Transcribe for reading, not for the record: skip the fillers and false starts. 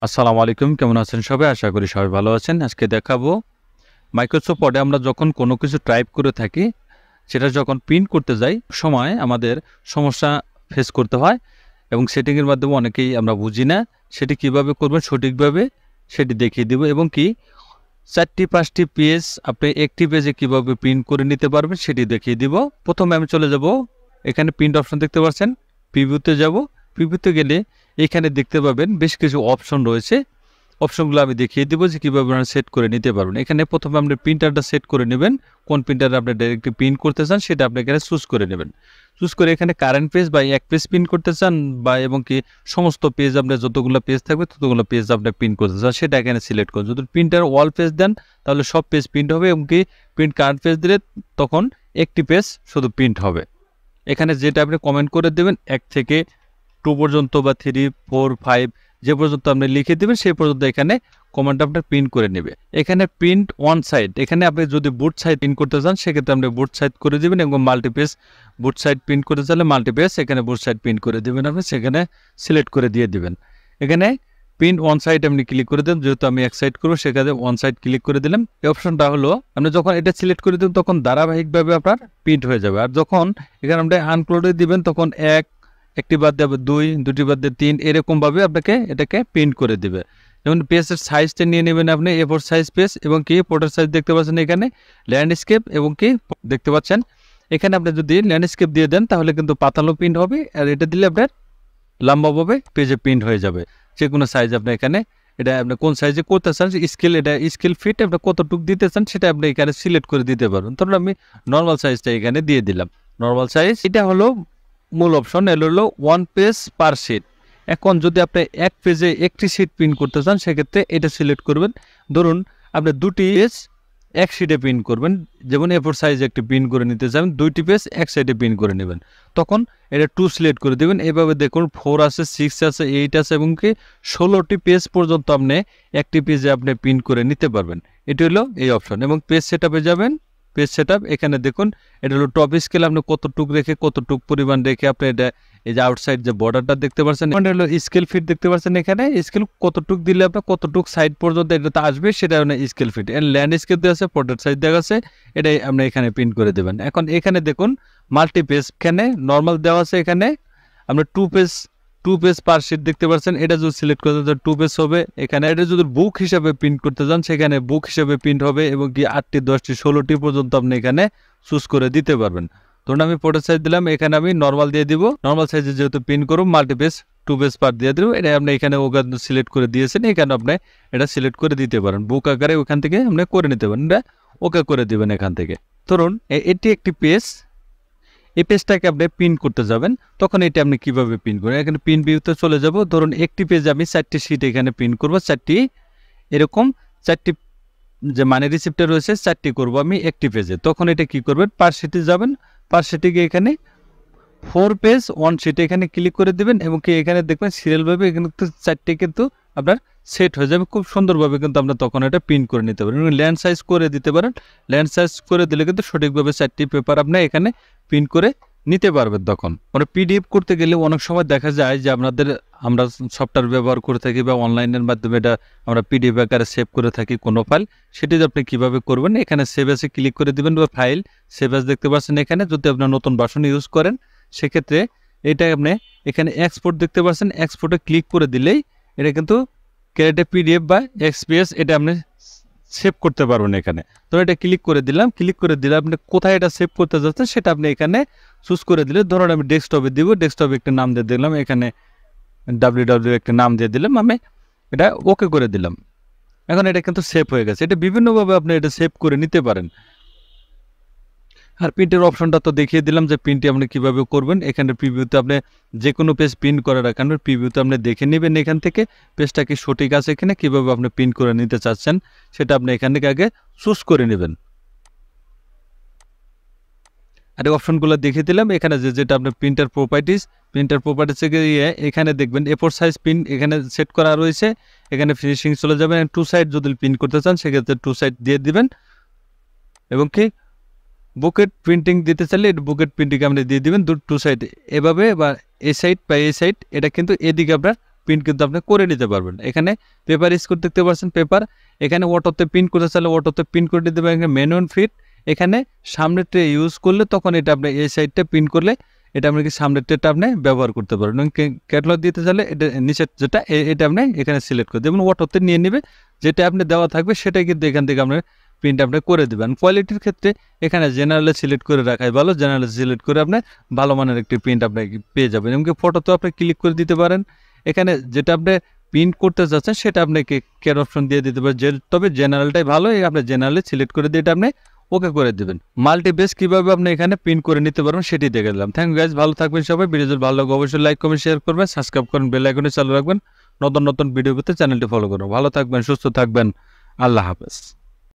আসসালামু আলাইকুম, কেমন আছেন সবাই? আশা করি সবাই ভালো আছেন। আজকে দেখাবো মাইক্রোসফট ওয়ার্ডে আমরা যখন কোনো কিছু টাইপ করে থাকি, সেটা যখন প্রিন্ট করতে যাই সময় আমাদের সমস্যা ফেস করতে হয় এবং সেটিংয়ের মাধ্যমে অনেকেই আমরা বুঝি না। সেটি কিভাবে করবেন সঠিকভাবে সেটি দেখিয়ে দিব এবং কি ৪টি ৫টি পেজ আপনি একটি পেজে কিভাবে প্রিন্ট করে নিতে পারবেন সেটি দেখিয়ে দিব। প্রথমে আমি চলে যাব, এখানে প্রিন্ট অপশন দেখতে পাচ্ছেন, প্রিভিউতে যাব। প্রিভিউতে গেলে এখানে দেখতে পাবেন বেশ কিছু অপশন রয়েছে। অপশনগুলো আমি দেখিয়ে দিব যে কীভাবে আপনারা সেট করে নিতে পারবেন। এখানে প্রথমে আপনি প্রিন্টারটা সেট করে নেবেন, কোন প্রিন্টারে আপনি ডাইরেক্টলি প্রিন্ট করতে চান সেটা আপনি এখানে চুজ করে নেবেন। চুজ করে এখানে কারেন্ট পেজ বা এক পেজ প্রিন্ট করতে চান বা এবং কি সমস্ত পেজ আপনার যতগুলো পেজ থাকবে ততগুলো পেজ আপনি প্রিন্ট করতে চান সেটা এখানে সিলেক্ট করুন। যদি প্রিন্টার ওয়াল পেজ দেন তাহলে সব পেজ প্রিন্ট হবে এবং কি প্রিন্ট কারেন্ট পেজ দিলে তখন একটি পেজ শুধু প্রিন্ট হবে। এখানে যেটা আপনি কমেন্ট করে দেবেন 1 থেকে 2 পর্যন্ত বা 3, 4, 5 যে পর্যন্ত আপনি লিখে দেবেন সেই পর্যন্ত এখানে কমান্ড আপনার প্রিন্ট করে নেবে। এখানে প্রিন্ট ওয়ান সাইড, এখানে আপনি যদি বুট সাইড প্রিন্ট করতে চান সেক্ষেত্রে আপনি বুট সাইড করে দেবেন এবং মাল্টিপেজ বুট সাইড প্রিন্ট করতে চাইলে মাল্টিপেজ এখানে বুট সাইড প্রিন্ট করে দেবেন, আপনি সেখানে সিলেক্ট করে দিয়ে দিবেন। এখানে প্রিন্ট ওয়ান সাইড আপনি ক্লিক করে দেন, যেহেতু আমি এক সাইড করবো সেখানে ওয়ান সাইড ক্লিক করে দিলাম। এই অপশনটা হলো আপনি যখন এটা সিলেক্ট করে দেবেন তখন ধারাবাহিকভাবে আপনার প্রিন্ট হয়ে যাবে। আর যখন এখানে আপনি আনক্লোডে দিবেন তখন একটি বাদ দেবে 2, দুটি বাদ দিয়ে 3, এরকমভাবে আপনাকে এটাকে প্রিন্ট করে দিবে। যেমন পেজের সাইজটা নিয়ে নেবেন আপনি A4 সাইজ পেজ এবং কি পোর্টার সাইজ দেখতে পাচ্ছেন এখানে ল্যান্ডস্কেপ এবং কি দেখতে পাচ্ছেন এখানে আপনি যদি ল্যান্ডস্কেপ দিয়ে দেন তাহলে কিন্তু পাতালো প্রিন্ট হবে, আর এটা দিলে আপনার লম্বাভাবে পেজে প্রিন্ট হয়ে যাবে। যে কোনো সাইজ আপনি এখানে এটা আপনি কোন সাইজে করতে চান স্কেল, এটা স্কেল ফিট আপনি কতটুকু দিতে চান সেটা আপনি এখানে সিলেক্ট করে দিতে পারবেন। ধরুন আমি নর্মাল সাইজটা এখানে দিয়ে দিলাম, নর্মাল সাইজ। এটা হলো মূল অপশন, এলো হলো 1 পেজ পার শিট। এখন যদি আপনি এক পেজে একটি শিট প্রিন্ট করতে চান সেক্ষেত্রে এটা সিলেক্ট করবেন। ধরুন আপনি 2টি পেজ এক শিটে প্রিন্ট করবেন, যেমন A4 সাইজ একটি প্রিন্ট করে নিতে চান, 2টি পেজ এক সাইডে প্রিন্ট করে নেবেন, তখন এটা 2 সিলেক্ট করে দেবেন। এভাবে দেখুন 4 আছে, 6 আছে, 8 আছে এবং কি 16টি পেজ পর্যন্ত আপনি একটি পেজে আপনি প্রিন্ট করে নিতে পারবেন। এটি হলো এই অপশন। এবং পেজ সেটআপে যাবেন, পেজ সেটআপ এখানে দেখুন এটা হলো টপ স্কেল, আপনি কতটুক রেখে কতটুক পরিমাণ রেখে আপনি এটা এই যে আউটসাইড যে বর্ডারটা দেখতে পাচ্ছেন, এটা হলো স্কেল ফিট দেখতে পাচ্ছেন। এখানে স্কেল কতটুক দিলে আপনার কতটুক সাইড পর্যন্ত এটাতে আসবে সেটা মানে স্কেল ফিট। এর ল্যান্ডস্কেপ দেওয়া আছে, পোর্ট্রেট সাইজ দেওয়া আছে, এটাই আপনি এখানে প্রিন্ট করে দেবেন। এখন এখানে দেখুন মাল্টি পেজ, এখানে নর্মাল দেওয়া আছে, এখানে আপনি 2 পেজ পার শিট দেখতে পাচ্ছেন। এটা যদি সিলেক্ট করতে চান 2 পেজ হবে। এখানে এটা যদি বুক হিসাবে প্রিন্ট করতে চান সেখানে বুক হিসাবে প্রিন্ট হবে এবং কি 8টি 10টি 16টি পর্যন্ত আপনি এখানে চুজ করে দিতে পারবেন। ধরুন আমি পোর্ট্রেট সাইজ দিলাম, এখানে আমি নর্মাল দিয়ে দিব, নর্মাল সাইজে যেহেতু প্রিন্ট করুন মাল্টি পেজ 2 পেজ পার দিয়ে দিব। এটা আপনি এখানে ওখানে সিলেক্ট করে দিয়েছেন, এখানে আপনি এটা সিলেক্ট করে দিতে পারেন, বুক আকারে ওখান থেকে আপনি করে নিতে পারেন, এটা ওকে করে দিবেন এখান থেকে। ধরুন এটি একটি পেজ, এই পেজটাকে আপনি প্রিন্ট করতে যাবেন, তখন এটা আপনি কিভাবে প্রিন্ট করবেন, এখানে প্রিন্ট ভিউতে চলে যাব। ধরুন একটি পেজে আমি 4টি শিট এখানে প্রিন্ট করব, 4টি এরকম 4টি যে মানে রিসিপ্টটা রয়েছে 4টি করব আমি একটি পেজে। তখন এটা কি করবেন, পার শিটে যাবেন, পার শিটে গিয়ে এখানে 4 পেজ 1 শিটে এখানে ক্লিক করে দেবেন এবং কি এখানে দেখবেন সিরিয়ালভাবে এখানে 4টি কিন্তু আপনার সেট হয়ে যাবে খুব সুন্দরভাবে, কিন্তু আপনার তখন এটা প্রিন্ট করে নিতে পারেন। ল্যান্ড সাইজ করে দিতে পারেন, ল্যান্ড সাইজ করে দিলে কিন্তু সঠিকভাবে 4টি পেপার আপনি এখানে প্রিন্ট করে নিতে পারবেন। তখন মানে পিডিএফ করতে গেলে অনেক সময় দেখা যায় যে আমরা সফটওয়্যার ব্যবহার করে থাকি বা অনলাইনের মাধ্যমে এটা আমরা পিডিএফ আকারে সেভ করে থাকি কোনো ফাইল, সেটি আপনি কিভাবে করবেন, এখানে সেভ এসে ক্লিক করে দিবেন বা ফাইল সেভ এস দেখতে পাচ্ছেন। এখানে যদি আপনার নতুন ভার্সন ইউজ করেন সেক্ষেত্রে এটা আপনি এখানে এক্সপোর্ট দেখতে পাচ্ছেন, এক্সপোর্টে ক্লিক করে দিলেই এটা কিন্তু ক্রিয়েট এ পিডিএফ বা এক্সপিএস এটা আপনি সেভ করতে পারবেন এখানে। তো এটা ক্লিক করে দিলাম, ক্লিক করে দিলে আপনি কোথায় এটা সেভ করতে যাচ্ছেন সেটা আপনি এখানে চুজ করে দিলে, ধরুন আমি ডেস্কটপে দিব, ডেস্কটপে একটা নাম দিয়ে দিলাম, এখানে www একটা নাম দিয়ে দিলাম, আমি এটা ওকে করে দিলাম। এখন এটা কিন্তু সেভ হয়ে গেছে। এটা বিভিন্নভাবে আপনি এটা সেভ করে নিতে পারেন। আর প্রিন্টের অপশনটা তো দেখিয়ে দিলাম যে প্রিন্টটি আপনি কিভাবে করবেন। এখানে প্রিভিউতে আপনি যে কোনো পেজ প্রিন্ট করে রাখেন, প্রিভিউতে আপনি দেখে নেবেন এখান থেকে পেজটা কি সঠিক আছে কিনা, কিভাবে আপনি প্রিন্ট করে নিতে চাচ্ছেন সেটা আপনি এখান থেকে আগে চুজ করে নেবেন। আর এই অপশনগুলো দেখিয়ে দিলাম। এখানে যেটা আপনার প্রিন্টার প্রপার্টিসে গিয়ে এখানে দেখবেন A4 সাইজ প্রিন্ট এখানে সেট করা রয়েছে, এখানে ফিনিশিং চলে যাবেন। 2 সাইড যদি প্রিন্ট করতে চান সেক্ষেত্রে 2 সাইড দিয়ে দিবেন এবং কি বুকেট প্রিন্টিং দিতে চাইলে বুকেট প্রিন্টিং আপনি দিয়ে দিবেন 2 সাইড এভাবে, বা এ সাইড বা এ সাইড, এটা কিন্তু এদিকে আপনার প্রিন্ট কিন্তু আপনি করে নিতে পারবেন। এখানে পেপার স্কোর দেখতে পাচ্ছেন, পেপার এখানে অটোতে প্রিন্ট করতে চাইলে অটোতে প্রিন্ট করে দিতে পারেন। ম্যানুয়াল ফিট এখানে সামনের ট্রে ইউজ করলে তখন এটা আপনি এই সাইডটা প্রিন্ট করলে এটা আপনি কি সামনের ট্রেটা আপনি ব্যবহার করতে পারবেন। এবং ক্যাটালগ দিতে চাইলে এটা নিচের যেটা এটা আপনি এখানে সিলেক্ট করে দেবেন, অটোতে নিয়ে নেবে, যেটা আপনি দেওয়া থাকবে সেটাই কিন্তু এখান থেকে আপনি প্রিন্ট আপনি করে দেবেন। কোয়ালিটির ক্ষেত্রে এখানে জেনারেলে সিলেক্ট করে রাখাই ভালো, জেনারেলে সিলেক্ট করে আপনি ভালো মানের একটি প্রিন্ট আপনি পেয়ে যাবেন। এমনকি ফটোতেও আপনি ক্লিক করে দিতে পারেন, এখানে যেটা আপনি প্রিন্ট করতে যাচ্ছেন সেটা আপনাকে কেয়ার অপশন দিয়ে দিতে পারেন। তবে জেনারেলটাই ভালো, আপনি জেনারেলে সিলেক্ট করে দিয়ে এটা আপনি ওকে করে দেবেন। মাল্টি বেস কীভাবে আপনি এখানে প্রিন্ট করে নিতে পারবেন সেটি দেখে দিলাম। থ্যাংক ইউ গাইজ, ভালো থাকবেন সবাই। ভিডিও যদি ভালো লাগে অবশ্যই লাইক কমেন্ট শেয়ার করবেন, সাবস্ক্রাইব করুন, বেল আইকনে চালু রাখবেন, নতুন নতুন ভিডিও পেতে চ্যানেলটি ফলো করুন। ভালো থাকবেন, সুস্থ থাকবেন, আল্লাহ হাফেজ।